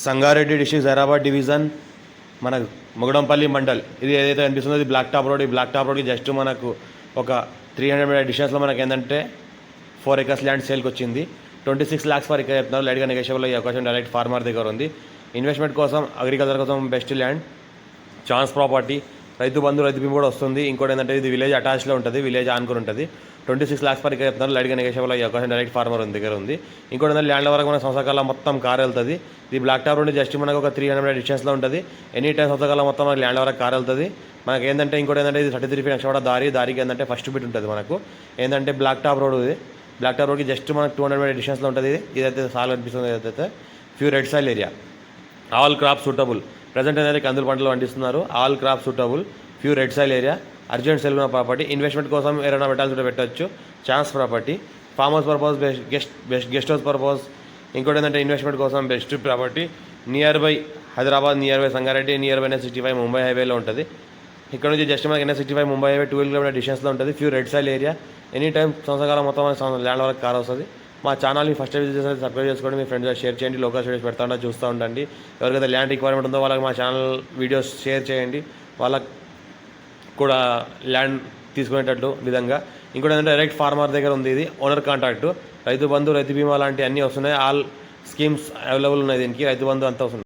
Sangareddy district Zaheerabad division మన మొగడంపల్లి మండల్. ఇది ఏదైతే అనిపిస్తుందో ఇది బ్లాక్ టాప్ రోడ్. ఈ బ్లాక్ టాప్ రోడ్కి జస్ట్ మనకు ఒక 300 మీటర్ డిస్టెన్స్లో మనకు ఏంటంటే 4 acres ల్యాండ్ సేల్కి వచ్చింది. 26 lakhs ఫర్ ఎకర్ చెప్తున్నారు. లైట్గా నెగోషియబుల్ అయ్యే అవకాశం డైరెక్ట్ ఫార్మర్ దగ్గర ఉంది. ఇన్వెస్ట్మెంట్ కోసం, అగ్రికల్చర్ కోసం best land, chance property, Rythu Bandhu, రైతు బీమా కూడా వస్తుంది. ఇంకోటి ఏంటంటే ఇది విలేజ్ అటాచ్లో ఉంటుంది, విలేజ్ ఆనుకుని ఉంటుంది. 26 lakhs ఫర్ ఎకర్ చెప్తున్నారు. లైట్గా నెగోషియబుల్ అయ్యే అవకాశం డైరెక్ట్ ఫార్మర్ దగ్గర ఉంది. ఇంకోటి ఏంటంటే ల్యాండ్ వరకు మన సంవత్సరాల మొత్తం కార్ వెళ్తుంది. ఇది బ్లాక్ టాప్ నుండి జస్ట్ మనకు ఒక 300 మీటర్ డిస్టెన్స్లో ఉంటుంది. ఎనీ టైం సంవత్సరాల మొత్తం మనకి ల్యాండ్ వరకు కార్ వెళ్తుంది. మనకి ఏంటంటే ఇంకోటి ఏంటంటే ఇది 33 feet కూడా దారికి ఏంటంటే ఫస్ట్ బిట్ ఉంటుంది. మనకు ఏంటంటే బ్లాక్ టాప్ రోడ్. ఇది బ్లాక్ టాప్ రోడ్కి జస్ట్ మనకు 200 మీటర్ డిస్టెన్స్లో ఉంటుంది. ఇదైతే సాల్ అనిపిస్తుంది. ఏదైతే few red soil area, all crop suitable. Present అనేది కందులు పంటలు పండిస్తున్నారు. All crop suitable, few red soil area, urgent cell ఉన్న ప్రాపర్టీ. ఇన్వెస్ట్మెంట్ కోసం ఏమైనా పెట్టాల్సి పెట్టవచ్చు. Chance property, farm house purpose, guest house purpose. ఇంకోటి ఏంటంటే ఇన్వెస్ట్మెంట్ కోసం best property. Near by Hyderabad, near by Sangareddy, near by NH65 Mumbai హైవేలో ఉంటుంది. ఇక్కడ నుంచి జస్ట్ మనకి NH65 ముంబై హైవే 12 kilometer డిస్టెన్స్లో ఉంటుంది. Few red soil area. Any time సంవత్సరాల మొత్తం ల్యాండ్ వరకు కార్ వస్తుంది. మా ఛానల్ని ఫస్ట్ టైం విజిట్ చేసి సబ్స్క్రైబ్ చేసుకోండి. మీ ఫ్రెండ్స్ షేర్ చేయండి. లోకల్ స్టడీస్ పెడతా ఉంటే చూస్తూ ఉండండి. ఎవరికైతే ల్యాండ్ రిక్వైర్మెంట్ ఉందో వాళ్ళకి మా ఛానల్ వీడియోస్ షేర్ చేయండి. వాళ్ళకి కూడా ల్యాండ్ తీసుకునేటట్లు విధంగా. ఇంకోటి ఏంటంటే డైరెక్ట్ ఫార్మర్ దగ్గర ఉంది. ఇది ఓనర్ కాంట్రాక్టు. రైతు బంధు, రైతు బీమా లాంటి అన్నీ వస్తున్నాయి. ఆల్ స్కీమ్స్ అవైలబుల్ ఉన్నాయి. దీనికి రైతు బంధు అంతా వస్తుంది.